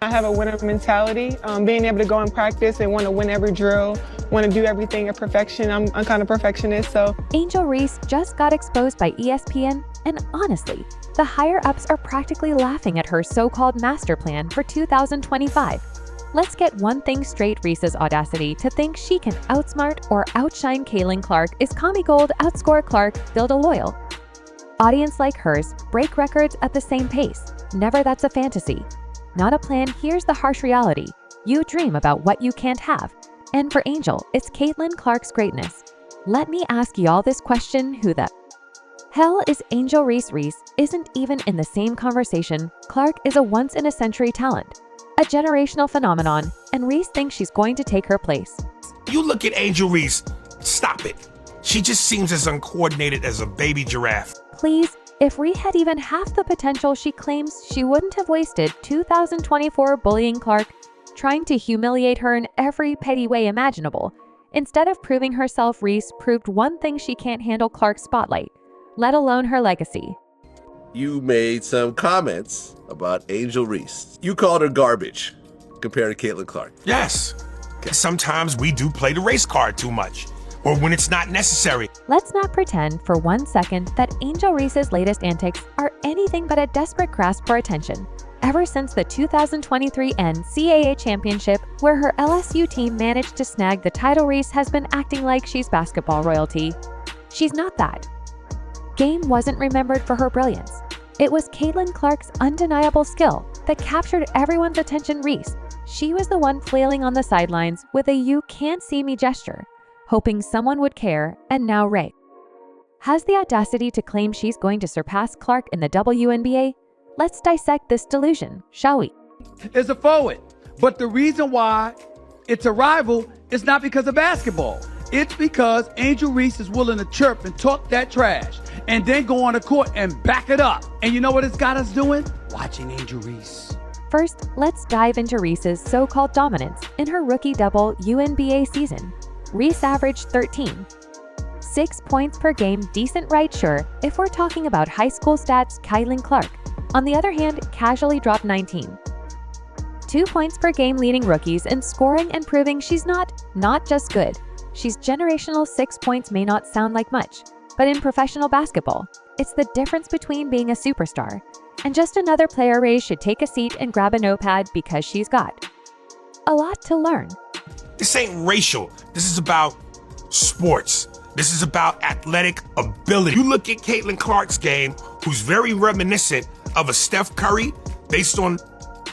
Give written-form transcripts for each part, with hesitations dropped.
I have a winner mentality, being able to go in practice and want to win every drill, want to do everything at perfection. I'm kind of perfectionist, so. Angel Reese just got exposed by ESPN, and honestly, the higher-ups are practically laughing at her so-called master plan for 2025. Let's get one thing straight: Reese's audacity to think she can outsmart or outshine Caitlin Clark is commie gold. Outscore Clark, build a loyal audience like hers, break records at the same pace. Never. That's a fantasy, not a plan. Here's the harsh reality: you dream about what you can't have. And for Angel, it's Caitlin Clark's greatness. Let me ask y'all this question: who the hell is Angel Reese? Reese isn't even in the same conversation. Clark is a once-in-a-century talent, a generational phenomenon, and Reese thinks she's going to take her place. You look at Angel Reese, stop it. She just seems as uncoordinated as a baby giraffe. Please, if Reese had even half the potential she claims, she wouldn't have wasted 2024 bullying Clark, trying to humiliate her in every petty way imaginable. Instead of proving herself, Reese proved one thing: she can't handle Clark's spotlight, let alone her legacy. You made some comments about Angel Reese. You called her garbage compared to Caitlin Clark. Yes. Sometimes we do play the race card too much, or when it's not necessary. Let's not pretend for 1 second that Angel Reese's latest antics are anything but a desperate grasp for attention. Ever since the 2023 NCAA championship, where her LSU team managed to snag the title, Reese has been acting like she's basketball royalty. She's not that. Game wasn't remembered for her brilliance. It was Caitlin Clark's undeniable skill that captured everyone's attention. Reese, she was the one flailing on the sidelines with a "you can't see me" gesture, hoping someone would care, and now Ray has the audacity to claim she's going to surpass Clark in the WNBA. Let's dissect this delusion, shall we? Is a forward, but the reason why it's a rival is not because of basketball. It's because Angel Reese is willing to chirp and talk that trash and then go on the court and back it up. And you know what it's got us doing? Watching Angel Reese. First, let's dive into Reese's so-called dominance in her rookie WNBA season. Reese averaged 13.6 points per game. Decent, right? Sure, if we're talking about high school stats. Caitlin Clark, on the other hand, casually dropped 19.2 points per game, leading rookies in scoring and proving she's not just good. She's generational. 6 points may not sound like much, but in professional basketball, it's the difference between being a superstar and just another player. Ray should take a seat and grab a notepad because she's got a lot to learn. This ain't racial. This is about sports. This is about athletic ability. You look at Caitlin Clark's game, who's very reminiscent of a Steph Curry based on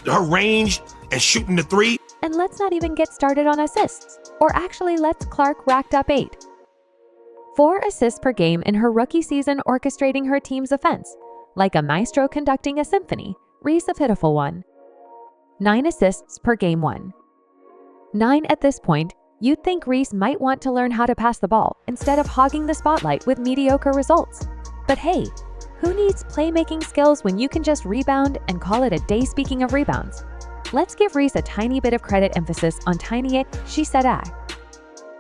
her range and shooting the three. And let's not even get started on assists. Or actually, Clark racked up 8.4 assists per game in her rookie season, orchestrating her team's offense like a maestro conducting a symphony. Reese a pitiful 1.9 assists per game. 1.9 at this point. You'd think Reese might want to learn how to pass the ball instead of hogging the spotlight with mediocre results. But hey, who needs playmaking skills when you can just rebound and call it a day? Speaking of rebounds, let's give Reese a tiny bit of credit. Emphasis on tiny. She set a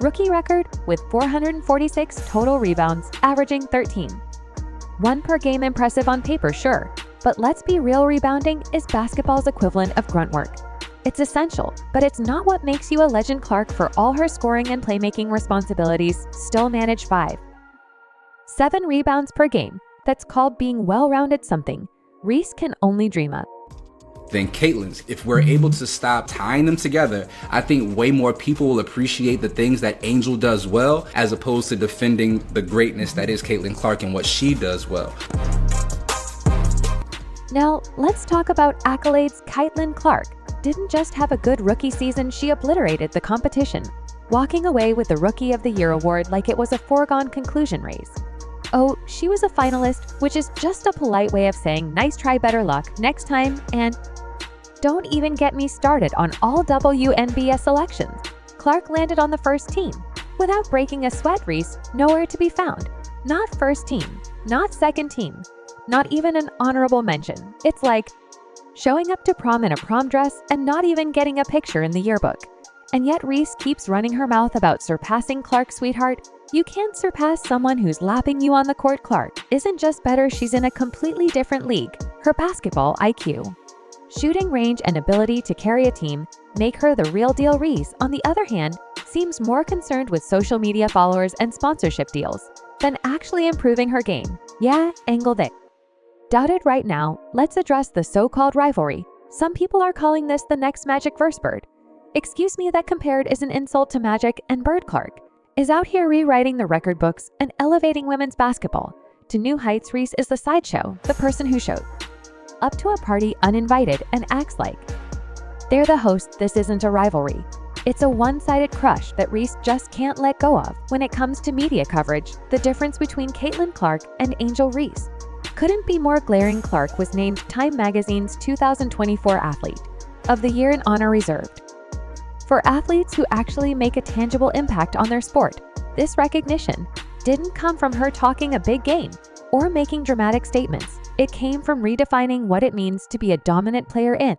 rookie record with 446 total rebounds, averaging 13.1 per game. Impressive on paper, sure, but let's be real, rebounding is basketball's equivalent of grunt work. It's essential, but it's not what makes you a legend. Clark, for all her scoring and playmaking responsibilities, still managed 5.7 rebounds per game. That's called being well-rounded, something Reese can only dream of. Than Caitlin's. If we're able to stop tying them together, I think way more people will appreciate the things that Angel does well, as opposed to defending the greatness that is Caitlin Clark and what she does well. Now, let's talk about accolades. Caitlin Clark didn't just have a good rookie season, she obliterated the competition, walking away with the Rookie of the Year award like it was a foregone conclusion race. Oh, she was a finalist, which is just a polite way of saying nice try, better luck next time. And don't even get me started on all WNBA selections. Clark landed on the first team without breaking a sweat. Reese, nowhere to be found. Not first team, not second team, not even an honorable mention. It's like showing up to prom in a prom dress and not even getting a picture in the yearbook. And yet Reese keeps running her mouth about surpassing Clark. Sweetheart, you can't surpass someone who's lapping you on the court. Clark isn't just better, she's in a completely different league. Her basketball IQ Shooting range and ability to carry a team make her the real deal. Reese, on the other hand, seems more concerned with social media followers and sponsorship deals than actually improving her game. Yeah, angle that. Doubted right now, let's address the so-called rivalry. Some people are calling this the next Magic vs. Bird. Excuse me, that compared is an insult to Magic, and Bird Clark is out here rewriting the record books and elevating women's basketball to new heights. Reese is the sideshow, the person who showed up to a party uninvited and acts like they're the host. This isn't a rivalry. It's a one-sided crush that Reese just can't let go of. When it comes to media coverage, the difference between Caitlin Clark and Angel Reese couldn't be more glaring. Clark was named Time Magazine's 2024 Athlete of the Year, an honor reserved for athletes who actually make a tangible impact on their sport. This recognition didn't come from her talking a big game or making dramatic statements. It came from redefining what it means to be a dominant player in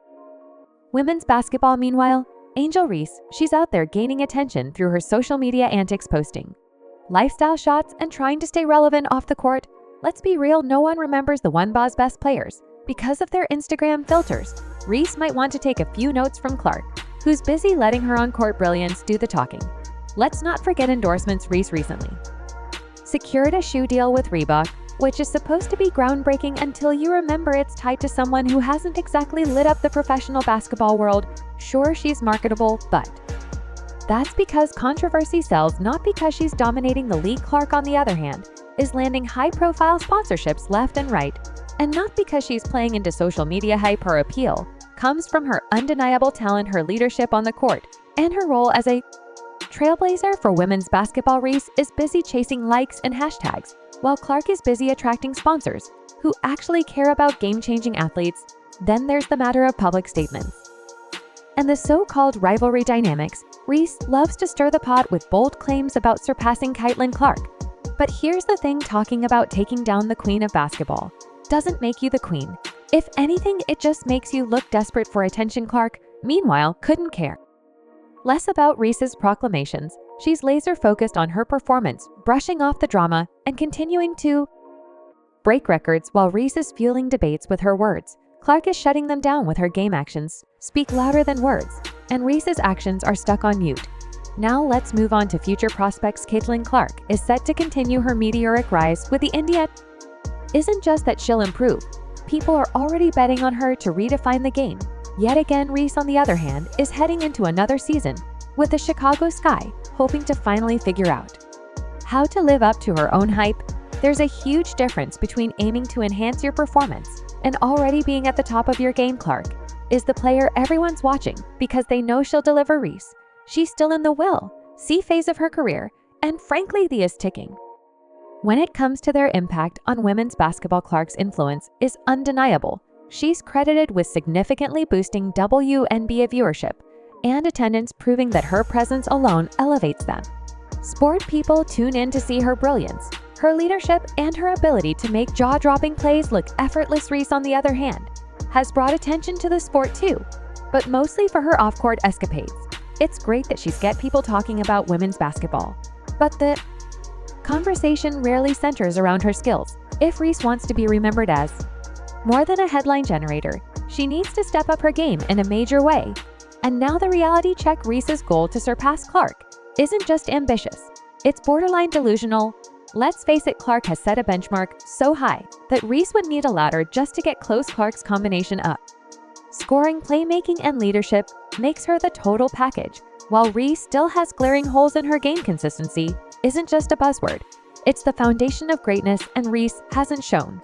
women's basketball. Meanwhile, Angel Reese, she's out there gaining attention through her social media antics, posting lifestyle shots and trying to stay relevant off the court. Let's be real, no one remembers the wnba's best players because of their Instagram filters. Reese might want to take a few notes from Clark, who's busy letting her on-court brilliance do the talking. Let's not forget endorsements. Reese recently secured a shoe deal with Reebok, which is supposed to be groundbreaking until you remember it's tied to someone who hasn't exactly lit up the professional basketball world. Sure, she's marketable, but that's because controversy sells, not because she's dominating the league. Clark, on the other hand, is landing high-profile sponsorships left and right, and not because she's playing into social media hype. Her appeal comes from her undeniable talent, her leadership on the court, and her role as a trailblazer for women's basketball. Reese is busy chasing likes and hashtags, while Clark is busy attracting sponsors who actually care about game-changing athletes. Then there's the matter of public statements and the so-called rivalry dynamics. Reese loves to stir the pot with bold claims about surpassing Caitlin Clark. But here's the thing, talking about taking down the queen of basketball doesn't make you the queen. If anything, it just makes you look desperate for attention. Clark, meanwhile, couldn't care less about Reese's proclamations. She's laser-focused on her performance, brushing off the drama and continuing to break records, while Reese is fueling debates with her words. Clark is shutting them down with her game. Actions speak louder than words, and Reese's actions are stuck on mute. Now let's move on to future prospects. Caitlin Clark is set to continue her meteoric rise with the India. Isn't just that she'll improve, people are already betting on her to redefine the game yet again. Reese, on the other hand, is heading into another season with the Chicago Sky, hoping to finally figure out how to live up to her own hype. There's a huge difference between aiming to enhance your performance and already being at the top of your game. Clark is the player everyone's watching because they know she'll deliver. Reese, she's still in the will-see phase of her career, and frankly, the is ticking. When it comes to their impact on women's basketball, Clark's influence is undeniable. She's credited with significantly boosting WNBA viewership and attendance, proving that her presence alone elevates them. Sport people tune in to see her brilliance, her leadership, and her ability to make jaw-dropping plays look effortless. Reese, on the other hand, has brought attention to the sport too, but mostly for her off-court escapades. It's great that she's get people talking about women's basketball, but the conversation rarely centers around her skills. If Reese wants to be remembered as more than a headline generator, she needs to step up her game in a major way. And now the reality check: Reese's goal to surpass Clark isn't just ambitious, it's borderline delusional. Let's face it, Clark has set a benchmark so high that Reese would need a ladder just to get close. Clark's combination up scoring, playmaking, and leadership makes her the total package. While Reese still has glaring holes in her game, consistency isn't just a buzzword, it's the foundation of greatness, and Reese hasn't shown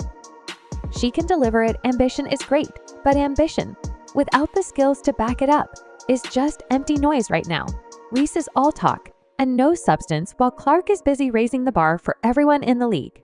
she can deliver it. Ambition is great, but ambition without the skills to back it up is just empty noise right now. Reese is all talk and no substance, while Clark is busy raising the bar for everyone in the league.